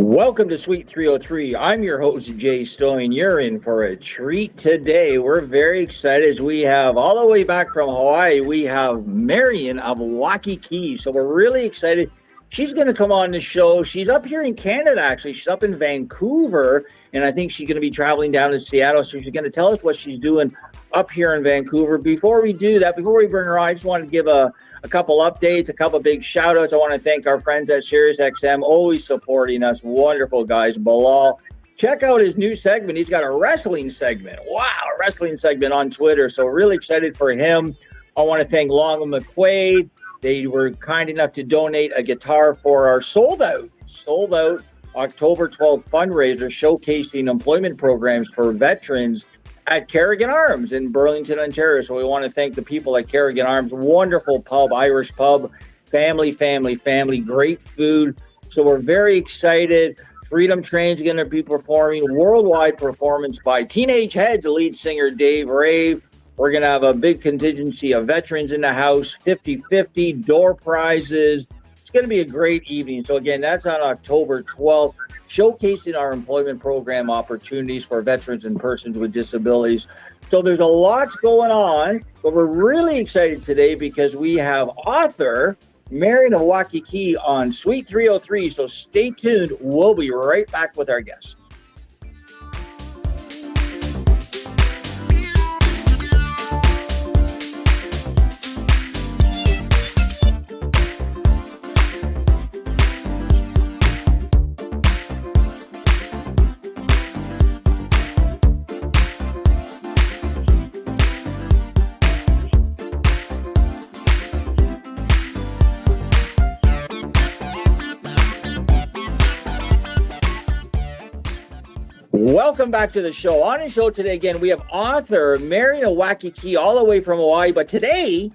Welcome to Suite 303. I'm your host, Jay Stoyan. You're in for a treat today. We're very excited as we have, all the way back from Hawaii, we have Marion of Waikiki. So we're really excited. She's going to come on the show. She's up here in Canada, actually. She's up in Vancouver, and I think she's going to be traveling down to Seattle. So she's going to tell us what she's doing up here in Vancouver. Before we do that, before we bring her on, I just want to give a couple updates, a couple big shout outs. I want to thank our friends at SiriusXM, always supporting us. Wonderful guys. Bilal. Check out his new segment. He's got a wrestling segment. Wow, a wrestling segment on Twitter. So really excited for him. I want to thank Long and McQuaid. They were kind enough to donate a guitar for our sold out October 12th fundraiser showcasing employment programs for veterans at Kerrigan Arms in Burlington, Ontario. So we want to thank the people at Kerrigan Arms. Wonderful pub, Irish pub, family, great food. So we're very excited. Freedom Train's going to be performing worldwide performance by Teenage Heads, the lead singer Dave Rave. We're going to have a big contingency of veterans in the house, 50-50, door prizes. It's going to be a great evening. So again, that's on October 12th, showcasing our employment program opportunities for veterans and persons with disabilities. So there's a lot going on, but we're really excited today because we have author Marion of Waikiki on Suite 303. So stay tuned. We'll be right back with our guest. Welcome back to the show. On the show today, again, we have author Marion of Waikiki all the way from Hawaii, but today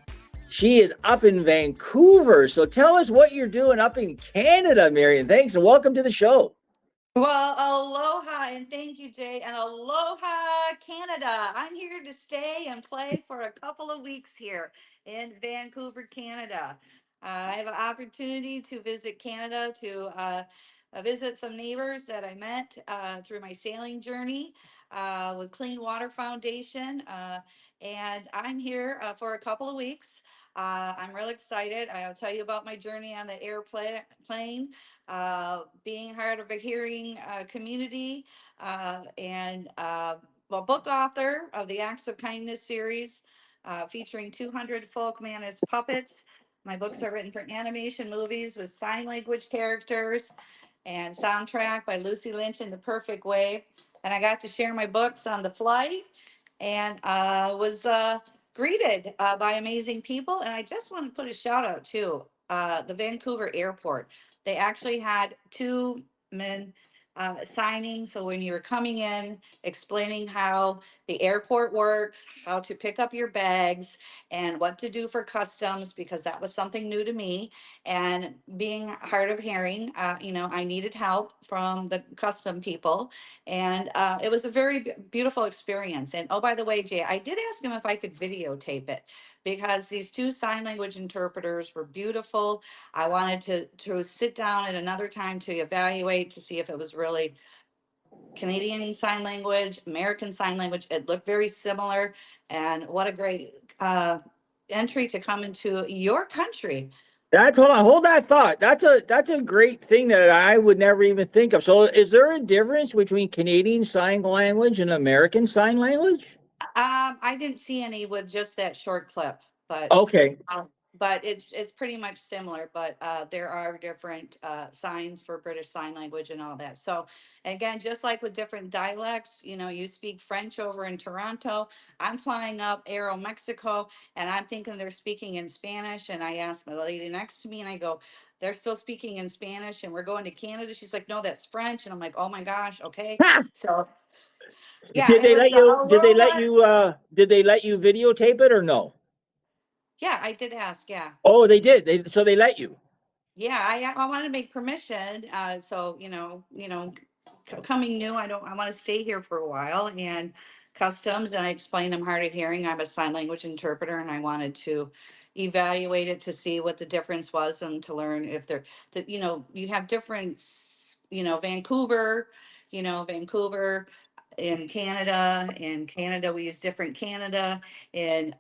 she is up in Vancouver. So tell us what you're doing up in Canada, Marion. Thanks, and welcome to the show. Well, aloha and thank you, Jay, and aloha, Canada. I'm here to stay and play for a couple of weeks here in Vancouver, Canada. I have an opportunity to visit Canada to visit some neighbors that I met through my sailing journey with Clean Water Foundation, and I'm here for a couple of weeks. I'm real excited. I'll tell you about my journey on the airplane, being part of a hearing community, and a book author of the Acts of Kindness series, featuring 200 folk man as puppets. My books are written for animation movies with sign language characters and soundtrack by Lucy Lynch in the Perfect Way. And I got to share my books on the flight and was greeted by amazing people. And I just want to put a shout out to the Vancouver airport. They actually had two men signing. So when you're coming in, explaining how the airport works, how to pick up your bags, and what to do for customs, because that was something new to me. And being hard of hearing, I needed help from the custom people. And it was a very beautiful experience. And oh, by the way, Jay, I did ask him if I could videotape it because these two sign language interpreters were beautiful. I wanted to sit down at another time to evaluate to see if it was really Canadian Sign Language, American Sign Language. It looked very similar. And what a great entry to come into your country. That's hold that thought. That's a great thing that I would never even think of. So is there a difference between Canadian Sign Language and American Sign Language? I didn't see any with just that short clip, but Okay. it's pretty much similar. But there are different signs for British Sign Language and all that. So again, just like with different dialects, you speak French over in Toronto. I'm flying up Aero Mexico, and I'm thinking they're speaking in Spanish. And I asked my lady next to me, and I go, "They're still speaking in Spanish, and we're going to Canada." She's like, "No, that's French." And I'm like, "Oh my gosh, okay." So Did yeah, it they was let you a did they let robot. you did they let you videotape it or no? Yeah, I did ask. Yeah. Oh, they did. They let you. Yeah, I want to make permission. So coming new, I want to stay here for a while and customs. And I explained I'm hard of hearing. I'm a sign language interpreter, and I wanted to evaluate it to see what the difference was and to learn if there that you have different Vancouver, Vancouver in Canada. In Canada, we use different Canada. In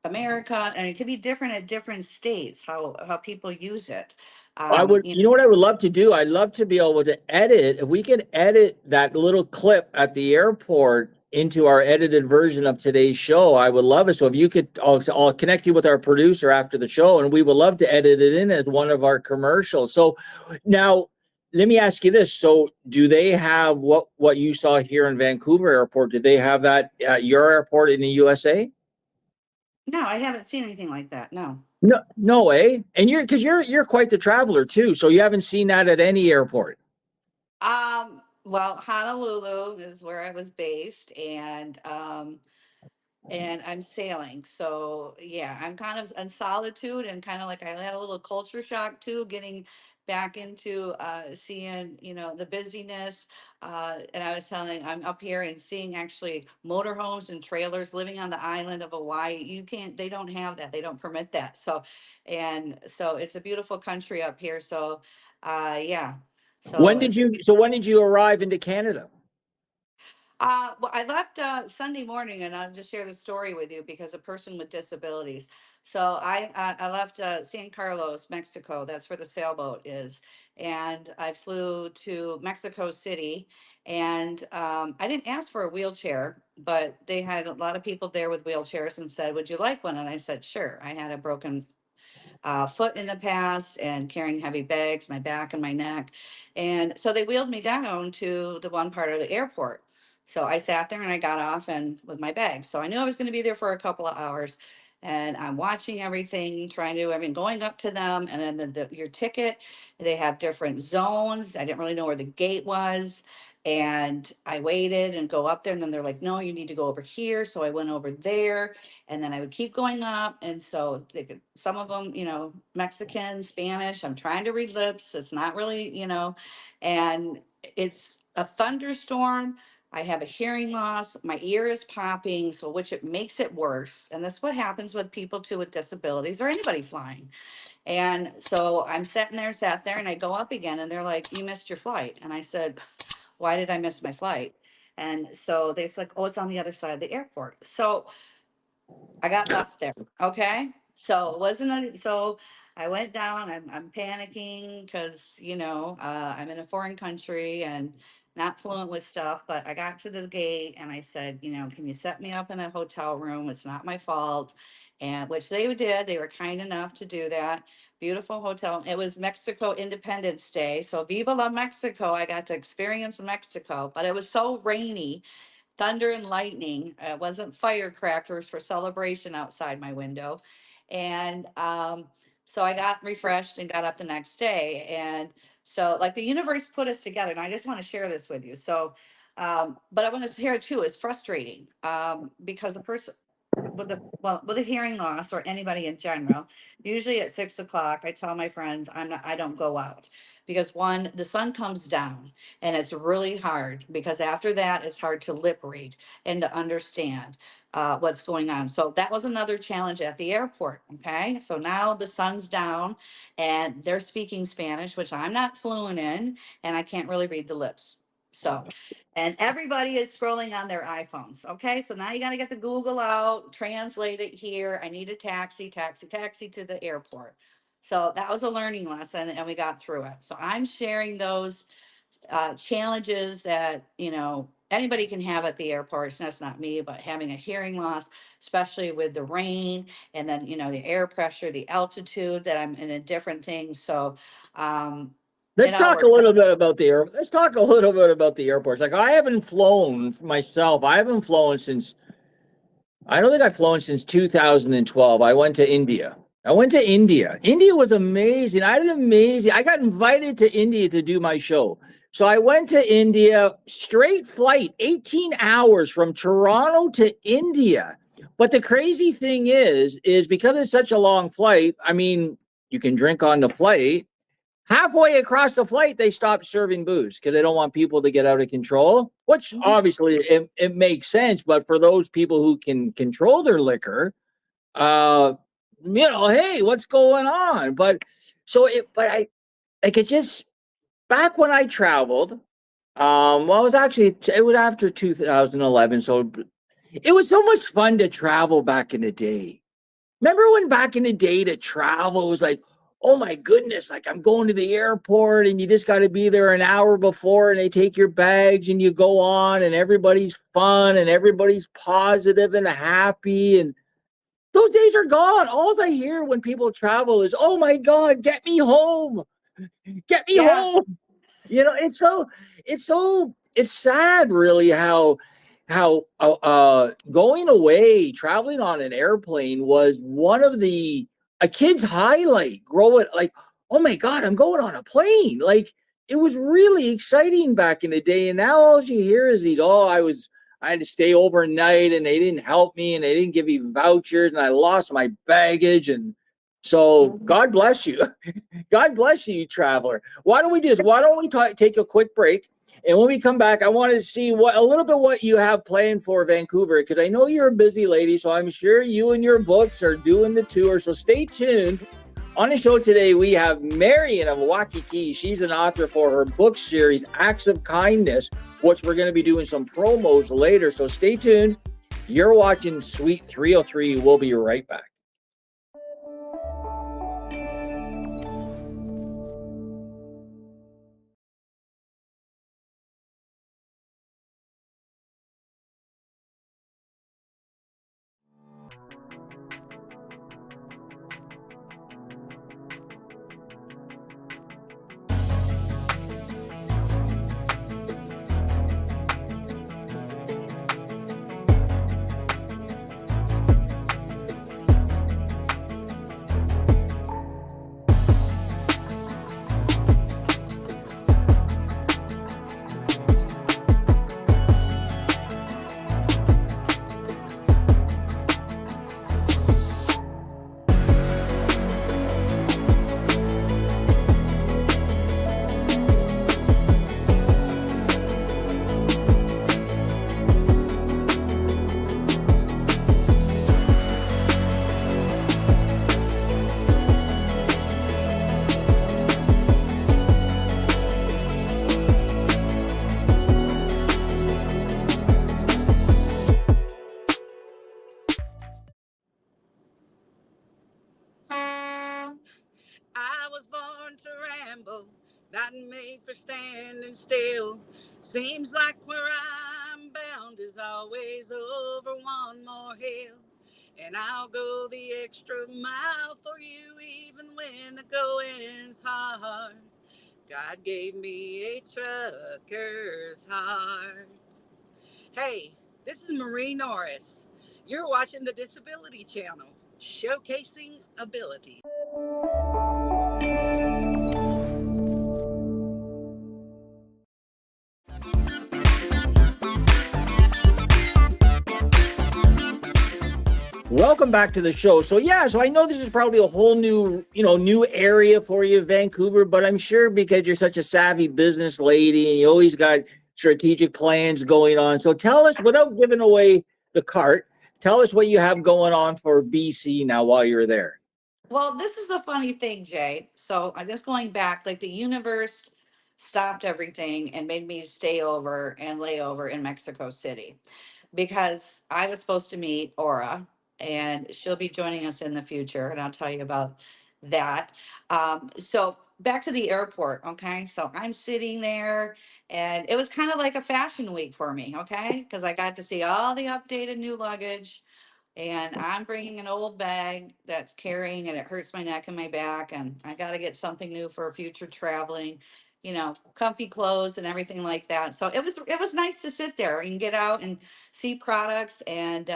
America, and it can be different at different states how people use it. I would, You you know what I would love to do? I'd love to be able to edit, if we could edit that little clip at the airport into our edited version of today's show, I would love it. So if you could, I'll connect you with our producer after the show, and we would love to edit it in as one of our commercials. So now let me ask you this. So do they have what you saw here in Vancouver Airport? Do they have that at your airport in the USA? No, I haven't seen anything like that. No. No, no way. And because you're quite the traveler too, so you haven't seen that at any airport. Well, Honolulu is where I was based, and I'm sailing. So yeah, I'm kind of in solitude, and kind of like I had a little culture shock too, getting back into seeing the busyness. And I was telling, I'm up here and seeing actually motorhomes and trailers living on the island of Hawaii. You can't, they don't have that. They don't permit that. So, and so it's a beautiful country up here. So, yeah. So it's When did you arrive into Canada? Well, I left Sunday morning, and I'll just share the story with you because a person with disabilities. So I left San Carlos, Mexico. That's where the sailboat is, and I flew to Mexico City. And I didn't ask for a wheelchair, but they had a lot of people there with wheelchairs and said, "Would you like one?" And I said, "Sure." I had a broken foot in the past and carrying heavy bags, my back and my neck. And so they wheeled me down to the one part of the airport. So I sat there and I got off and with my bags. So I knew I was going to be there for a couple of hours. And I'm watching everything, trying to do everything, going up to them. And then your ticket, they have different zones. I didn't really know where the gate was. And I waited and go up there. And then they're like, no, you need to go over here. So I went over there, and then I would keep going up. And so they could, some of them, Mexican, Spanish. I'm trying to read lips. It's not really, and it's a thunderstorm. I have a hearing loss. My ear is popping, so which it makes it worse. And that's what happens with people too with disabilities or anybody flying. And so I'm sat there, and I go up again, and they're like, "You missed your flight." And I said, "Why did I miss my flight?" And so they're like, "Oh, it's on the other side of the airport." So I got left there. Okay. So it wasn't so I went down. I'm panicking because I'm in a foreign country and not fluent with stuff. But I got to the gate and I said, can you set me up in a hotel room? It's not my fault, and which they did. They were kind enough to do that. Beautiful hotel. It was Mexico Independence Day, so Viva la Mexico! I got to experience Mexico, but it was so rainy, thunder and lightning. It wasn't firecrackers for celebration outside my window. And so I got refreshed and got up the next day. And so, like, the universe put us together. And I just want to share this with you. So, but I want to share it too. It's frustrating because the person with a hearing loss or anybody in general, usually at 6 o'clock, I tell my friends I don't go out because one, the sun comes down and it's really hard because after that it's hard to lip read and to understand what's going on. So that was another challenge at the airport. Okay, so now the sun's down and they're speaking Spanish, which I'm not fluent in, and I can't really read the lips. So, and everybody is scrolling on their iPhones. Okay, so now you got to get the Google out, translate it here. I need a taxi, taxi, taxi to the airport. So that was a learning lesson, and we got through it. So I'm sharing those challenges that anybody can have at the airports. That's not me, but having a hearing loss, especially with the rain, and then the air pressure, the altitude that I'm in a different thing. So it Let's all talk a worked little out. bit about the air. Let's talk a little bit about the airports. Like I haven't flown myself. I haven't flown since I don't think I've flown since 2012. I went to India. I went to India. India was amazing. I had an amazing. I got invited to India to do my show. So I went to India, straight flight, 18 hours from Toronto to India. But the crazy thing is because it's such a long flight, I mean, you can drink on the flight. Halfway across the flight, they stopped serving booze because they don't want people to get out of control, which Mhm. obviously it makes sense. But for those people who can control their liquor, uh, hey, what's going on? But I like it just. back when I traveled, well, it was after 2011, so it was so much fun to travel back in the day. Remember when back in the day to travel was like, oh my goodness, like I'm going to the airport and you just got to be there an hour before and they take your bags and you go on and everybody's fun and everybody's positive and happy and those days are gone. All I hear when people travel is, "Oh my God, get me home! Get me Yeah. home!" It's sad really how going away traveling on an airplane was one of the a kid's highlight growing like, oh my God, I'm going on a plane. Like it was really exciting back in the day, and now all you hear is these, oh, I had to stay overnight and they didn't help me and they didn't give me vouchers and I lost my baggage. And so Mhm. God bless you. God bless you, traveler. Why don't we do this? Why don't we take a quick break? And when we come back, I wanted to see what a little bit what you have planned for Vancouver because I know you're a busy lady, so I'm sure you and your books are doing the tour. So stay tuned. On the show today, we have Marion of Waikiki. She's an author for her book series, Acts of Kindness, which we're going to be doing some promos later. So stay tuned. You're watching Suite 303. We'll be right back. I was born to ramble, not made for standing still. Seems like where I'm bound is always over one more hill. And I'll go the extra mile for you even when the going's hard. God gave me a trucker's heart. Hey, this is Marie Norris. You're watching the Disability Channel, showcasing ability. Welcome back to the show. So I know this is probably a whole new area for you, Vancouver, but I'm sure because you're such a savvy business lady and you always got strategic plans going on. So tell us, without giving away the cart, tell us what you have going on for BC now while you're there. Well, this is the funny thing, Jay. So I'm just going back, like the universe stopped everything and made me stay over and lay over in Mexico City because I was supposed to meet Aura and she'll be joining us in the future. And I'll tell you about that. So back to the airport. Okay. So I'm sitting there and it was kind of like a fashion week for me. Okay. Because I got to see all the updated new luggage and I'm bringing an old bag that's carrying and it hurts my neck and my back and I got to get something new for future traveling, comfy clothes and everything like that. So it was nice to sit there and get out and see products and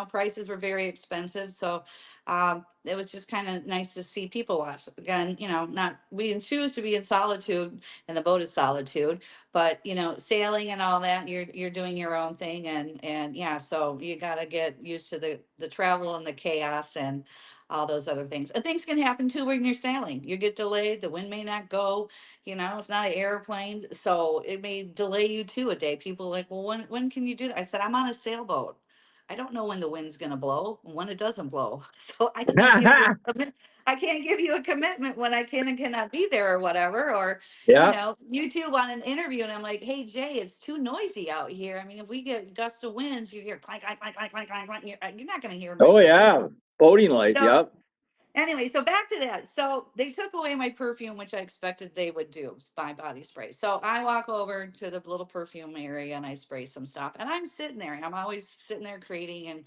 prices were very expensive. So it was just kind of nice to see people watch again, not we didn't choose to be in solitude and the boat is solitude, but sailing and all that, you're doing your own thing and yeah, so you got to get used to the travel and the chaos and all those other things. And things can happen too when you're sailing. You get delayed, the wind may not go, it's not an airplane, so it may delay you too a day. People are like, well, when can you do that? I said, I'm on a sailboat. I don't know when the wind's going to blow and when it doesn't blow. So I can't give you I can't give you a commitment when I can and cannot be there or whatever. Or, Yeah. you two want an interview and I'm like, hey Jay, it's too noisy out here. I mean, if we get gust of winds, you hear clank, clank, clank, clank, clank, clank, clank. You're not going to hear Oh me. yeah. Boating life. So Yep. anyway, so back to that. So they took away my perfume, which I expected they would do, my body spray. So I walk over to the little perfume area and I spray some stuff. And I'm sitting there. I'm always sitting there creating and,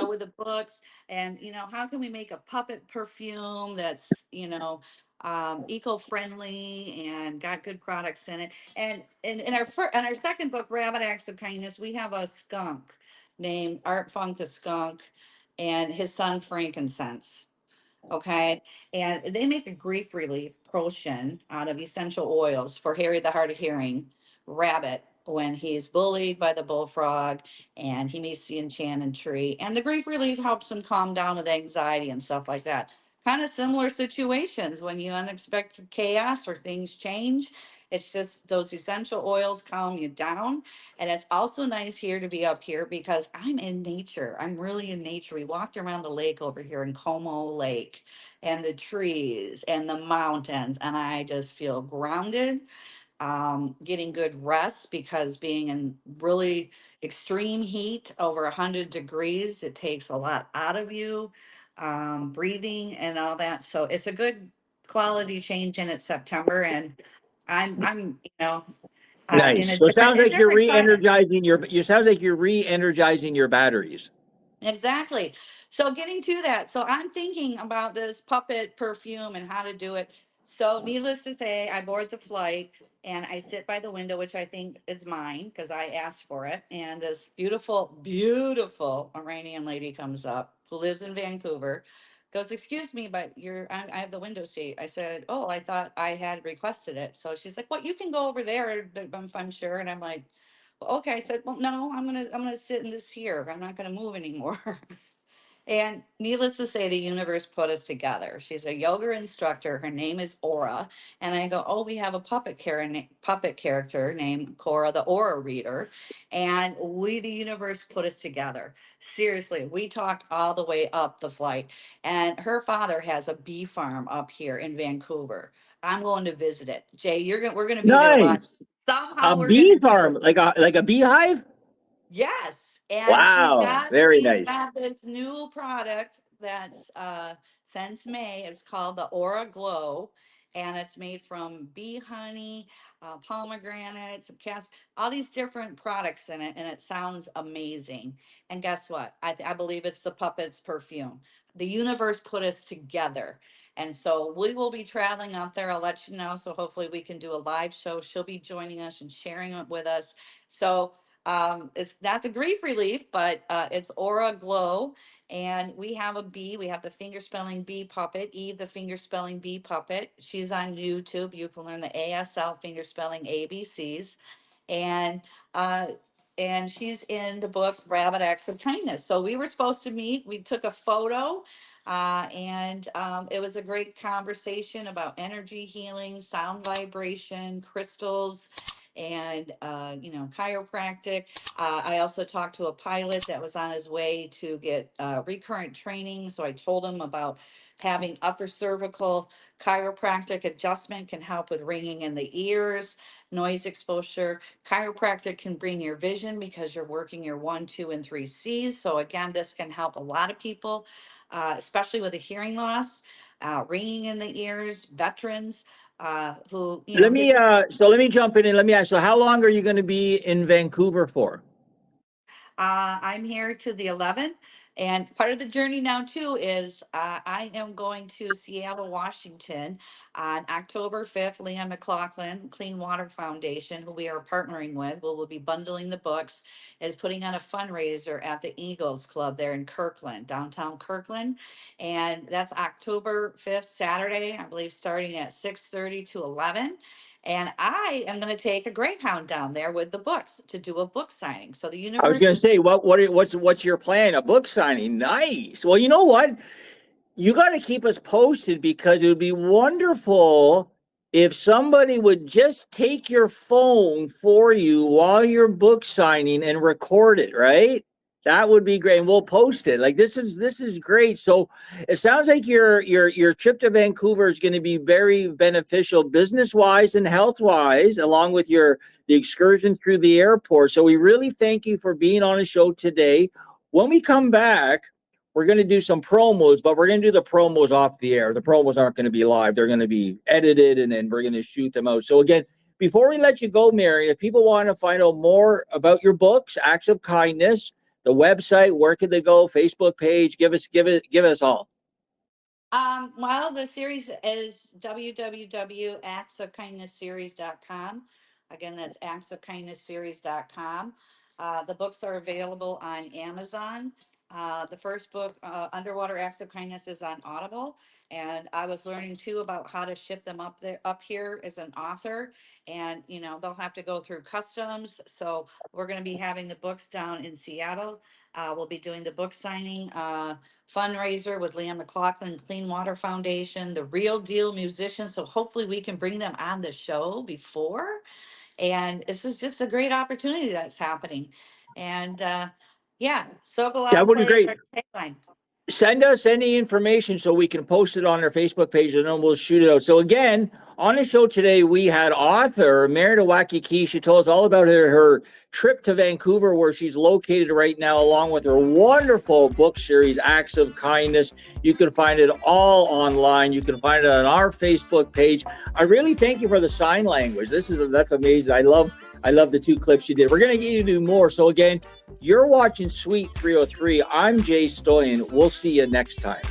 with the books and, how can we make a puppet perfume that's, eco-friendly and got good products in it. And in our second book, Rabbit Acts of Kindness, we have a skunk named Art Funk the Skunk and his son Frankincense. Okay. And they make a grief relief potion out of essential oils for Harry the Hard of Hearing rabbit when he's bullied by the bullfrog and he meets the enchanted tree. And the grief relief helps him calm down with anxiety and stuff like that. Kind of similar situations when you unexpected chaos or things change. It's just those essential oils calm you down. And it's also nice here to be up here because I'm in nature. I'm really in nature. We walked around the lake over here in Como Lake and the trees and the mountains, and I just feel grounded, getting good rest because being in really extreme heat over 100 degrees, it takes a lot out of you, breathing and all that. So it's a good quality change in it's September, and I'm in Nice. a So it different, sounds and like you're very excited. re-energizing your. You sounds like you're re-energizing your batteries. Exactly. So getting to that. So I'm thinking about this puppet perfume and how to do it. So needless to say, I board the flight and I sit by the window, which I think is mine because I asked for it. And this beautiful, beautiful Iranian lady comes up who lives in Vancouver, goes, "Excuse me, but I have the window seat." I said, "Oh, I thought I had requested it." So she's like, "Well, you can go over there if I'm sure." And I'm like, "Well, okay." I said, "Well, no, I'm gonna sit in this here. I'm not gonna move anymore." And needless to say, the universe put us together. She's a yoga instructor. Her name is Aura. And I go, "Oh, we have a puppet character named Cora, the Aura reader." And the universe put us together. Seriously, we talked all the way up the flight. And her father has a bee farm up here in Vancouver. I'm going to visit it. Jay, we're gonna be there live. Nice. A Somehow we're bee gonna be there. farm, like a beehive. Yes, and Wow. Very she's nice. got this new product that's since May. It's called the Aura Glow, and it's made from bee honey, pomegranate, some all these different products in it, and it sounds amazing. And guess what? I believe it's the puppet's perfume. The universe put us together. And so we will be traveling out there. I'll let you know. So hopefully we can do a live show. She'll be joining us and sharing it with us. So it's not the grief relief, but it's Aura Glow. And we have a bee. We have the finger spelling bee puppet, Eve, the finger spelling bee puppet. She's on YouTube. You can learn the ASL finger spelling ABCs. And uh, and she's in the book Rabbit Acts of Kindness. So we were supposed to meet. We took a photo. And it was a great conversation about energy healing, sound vibration, crystals, and chiropractic. I also talked to a pilot that was on his way to get recurrent training, so I told him about having upper cervical chiropractic adjustment can help with ringing in the ears, noise exposure. Chiropractic can bring your vision because you're working your 1, 2, and 3 C's. So again, this can help a lot of people, especially with a hearing loss, ringing in the ears, veterans who, Let they're me just so let me jump in and let me ask. So how long are you going to be in Vancouver for? I'm here to the 11th. And part of the journey now, too, is I am going to Seattle, Washington on October 5th. Leanne McLaughlin, Clean Water Foundation, who we are partnering with, will be bundling the books, is putting on a fundraiser at the Eagles Club there in Kirkland, downtown Kirkland. And that's October 5th, Saturday, I believe, starting at 6:30 to 11. And I am going to take a Greyhound down there with the books to do a book signing. So the I was universe going to is, say, what's your plan? A book signing? Nice. Well, you know what? You got to keep us posted because it would be wonderful if somebody would just take your phone for you while you're book signing and record it, right? That would be great, and we'll post it. Like this is great. So it sounds like your trip to Vancouver is going to be very beneficial, business wise and health wise, along with the excursion through the airport. So we really thank you for being on the show today. When we come back, we're going to do some promos, but we're going to do the promos off the air. The promos aren't going to be live; they're going to be edited, and then we're going to shoot them out. So again, before we let you go, Mary, if people want to find out more about your books, Acts of Kindness, the website, where can they go? Facebook page, give us all. Well, the series is www.actsofkindnessseries.com. Again, that's actsofkindnessseries.com. The books are available on Amazon. The first book, Underwater Acts of Kindness, is on Audible. And I was learning too about how to ship them up here as an author. And, they'll have to go through customs. So we're going to be having the books down in Seattle. We'll be doing the book signing fundraiser with Leanne McLaughlin, Clean Water Foundation, the Real Deal Musicians. So hopefully we can bring them on the show before. And this is just a great opportunity that's happening. And yeah, so go out That and would be play great. our tagline. Send us any information so we can post it on our Facebook page, and then we'll shoot it out. So again, on the show today, we had author Mary Waikiki. She told us all about her trip to Vancouver, where she's located right now, along with her wonderful book series, Acts of Kindness. You can find it all online. You can find it on our Facebook page. I really thank you for the sign language. That's amazing. I love the 2 clips you did. We're going to get you to do more. So again, you're watching Suite 303. I'm Jay Stoyan. We'll see you next time.